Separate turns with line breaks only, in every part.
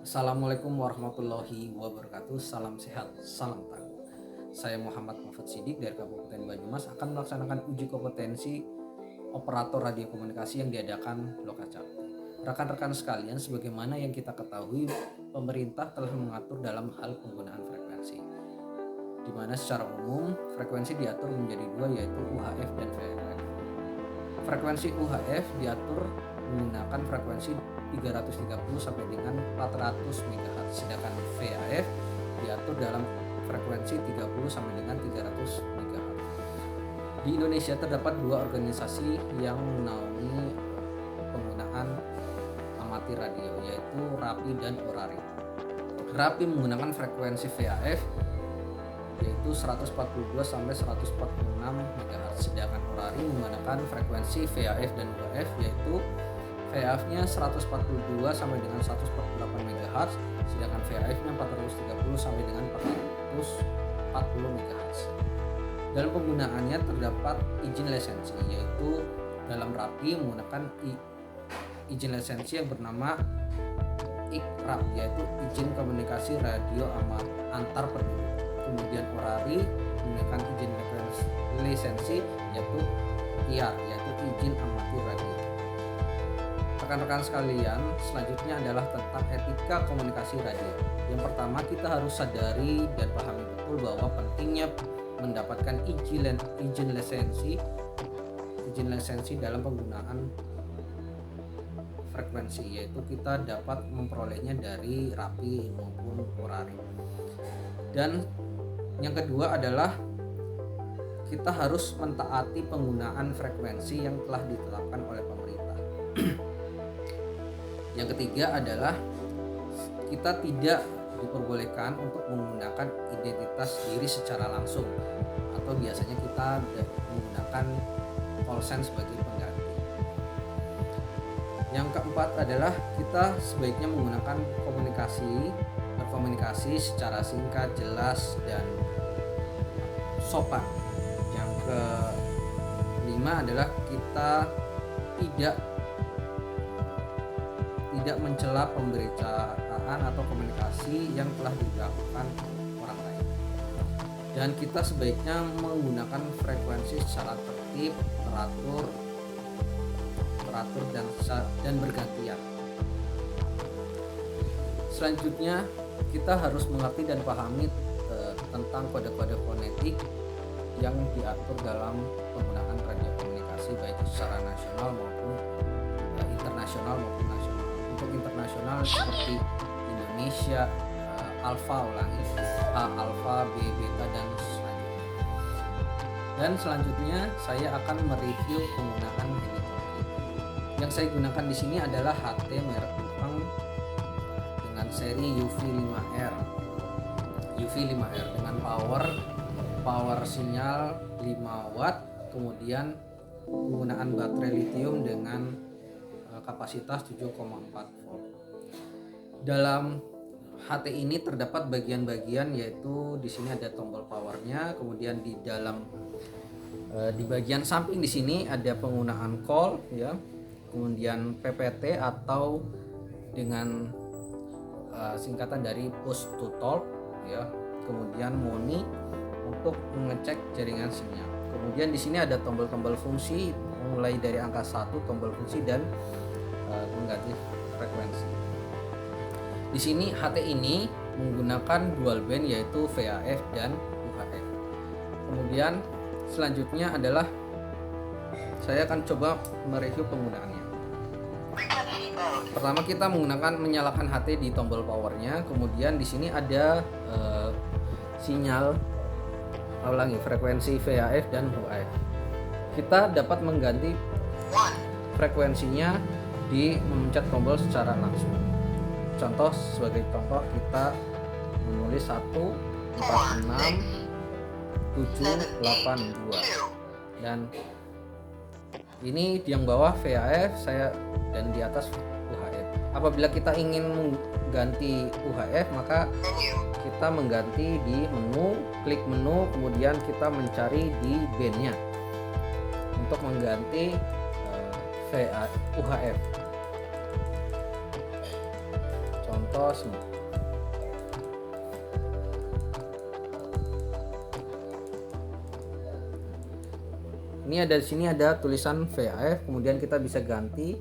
Assalamualaikum warahmatullahi wabarakatuh. Salam sehat, salam tangguh. Saya Muhammad Mahfud Sidik dari Kabupaten Banyumas akan melaksanakan uji kompetensi operator radio komunikasi yang diadakan Lokacapti. Rekan-rekan sekalian, sebagaimana yang kita ketahui, pemerintah telah mengatur dalam hal penggunaan frekuensi, di mana secara umum frekuensi diatur menjadi dua, yaitu UHF dan VHF. Frekuensi UHF diatur menggunakan frekuensi 330 sampai dengan 400 MHz, sedangkan VHF diatur dalam frekuensi 30 sampai dengan 300 MHz. Di Indonesia terdapat dua organisasi yang menaungi penggunaan amatir radio, yaitu RAPI dan ORARI. RAPI menggunakan frekuensi VHF yaitu 142 sampai 146 MHz, sedangkan ORARI menggunakan frekuensi VHF dan UHF yaitu VHF-nya 142 sampai dengan 148 MHz, sedangkan VHF-nya 430 sampai dengan 440 MHz. Dalam penggunaannya terdapat izin lisensi, yaitu dalam RAPI menggunakan izin lisensi yang bernama IKRAP, yaitu izin komunikasi radio antar penduduk. Kemudian ORARI menggunakan izin lisensi yaitu IAR, yaitu izin amatir radio. Rekan-rekan sekalian, selanjutnya adalah tentang etika komunikasi radio. Yang pertama, kita harus sadari dan pahami betul bahwa pentingnya mendapatkan izin lisensi dalam penggunaan frekuensi, yaitu kita dapat memperolehnya dari RAPI maupun ORARI. Dan yang kedua adalah kita harus mentaati penggunaan frekuensi yang telah ditetapkan oleh pemerintah. Yang ketiga adalah kita tidak diperbolehkan untuk menggunakan identitas diri secara langsung, atau biasanya kita menggunakan call sign sebagai pengganti. Yang keempat adalah kita sebaiknya menggunakan berkomunikasi secara singkat, jelas, dan sopan. Yang kelima adalah kita tidak mencela pemberitaan atau komunikasi yang telah dilakukan orang lain. Dan kita sebaiknya menggunakan frekuensi secara tertib, teratur dan bergantian. Selanjutnya, kita harus mengerti dan pahami tentang kode-kode fonetik yang diatur dalam penggunaan radio komunikasi, baik secara nasional maupun internasional maupun nasional. Untuk internasional seperti Indonesia, alfa, A, alfa, B, beta, dan selanjutnya. Dan selanjutnya saya akan mereview penggunaan handphone. Yang saya gunakan di sini adalah HT merek Jepang dengan seri UV5R dengan power sinyal 5 watt, kemudian penggunaan baterai lithium dengan kapasitas 7,4 volt. Dalam HT ini terdapat bagian-bagian, yaitu di sini ada tombol powernya, kemudian di bagian samping di sini ada penggunaan call, ya, kemudian PPT atau dengan singkatan dari push to talk, ya, kemudian MONI untuk mengecek jaringan sinyal. Kemudian di sini ada tombol-tombol fungsi mulai dari angka 1, tombol fungsi dan mengganti frekuensi. Di sini HT ini menggunakan dual band, yaitu VHF dan UHF. Kemudian selanjutnya adalah saya akan coba mereview penggunaannya. Pertama, kita menyalakan HT di tombol powernya. Kemudian di sini ada sinyal frekuensi VHF dan UHF. Kita dapat mengganti frekuensinya di memencet tombol secara langsung. Sebagai contoh kita menulis 146782 dan ini di yang bawah VHF dan di atas UHF. Apabila kita ingin mengganti UHF, maka kita mengganti di klik menu, kemudian kita mencari di bandnya untuk mengganti UHF. auto semua. Ini ada di sini ada tulisan VAF, kemudian kita bisa ganti.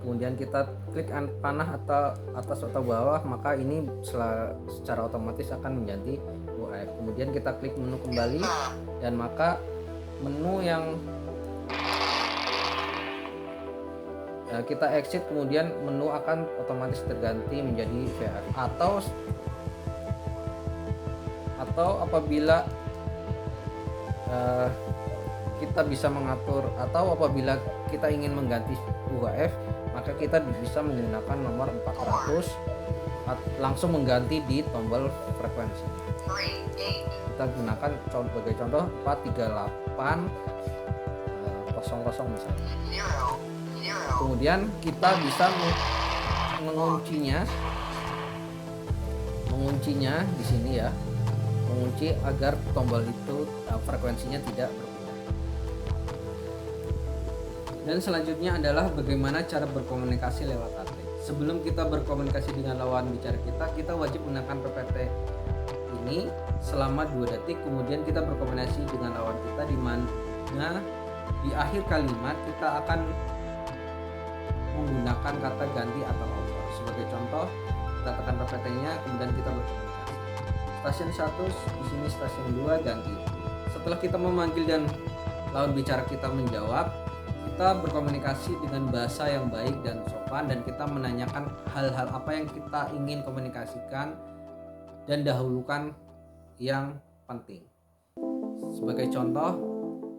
Kemudian kita klik panah atau atas atau bawah, maka ini secara otomatis akan menjadi UAF. Kemudian kita klik menu kembali dan maka menu yang kita exit, kemudian menu akan otomatis terganti menjadi VAF. Atau apabila kita bisa mengatur, atau apabila kita ingin mengganti UHF, maka kita bisa menggunakan nomor 400 langsung mengganti di tombol frekuensi. Kita gunakan sebagai contoh 43800 misalnya. Kemudian kita bisa menguncinya di sini ya, mengunci agar tombol itu frekuensinya tidak berubah. Dan selanjutnya adalah bagaimana cara berkomunikasi lewat HT. Sebelum kita berkomunikasi dengan lawan bicara kita wajib menekan PPT ini selama 2 detik, kemudian kita berkomunikasi dengan lawan kita, di mana di akhir kalimat kita akan menggunakan kata ganti atau over. Sebagai contoh, kita tekan PPT-nya, kemudian kita berkomunikasi. Stasiun 1 di sini, stasiun 2 ganti. Setelah kita memanggil dan lawan bicara kita menjawab, kita berkomunikasi dengan bahasa yang baik dan sopan, dan kita menanyakan hal-hal apa yang kita ingin komunikasikan dan dahulukan yang penting. Sebagai contoh,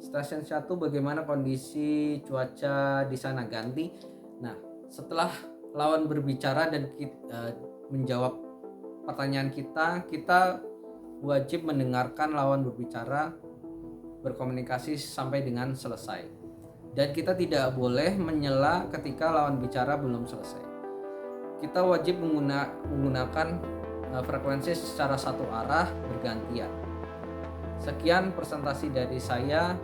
stasiun 1 bagaimana kondisi cuaca di sana, ganti. Nah, setelah lawan berbicara dan menjawab pertanyaan kita wajib mendengarkan lawan berbicara berkomunikasi sampai dengan selesai. Dan kita tidak boleh menyela ketika lawan bicara belum selesai. Kita wajib menggunakan frekuensi secara satu arah bergantian. Sekian presentasi dari saya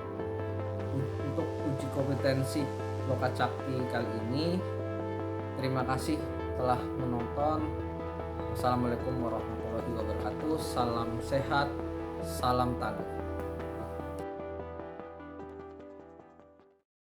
untuk uji kompetensi Lokacakti kali ini. Terima kasih telah menonton. Assalamualaikum warahmatullahi wabarakatuh. Salam sehat, salam tangguh.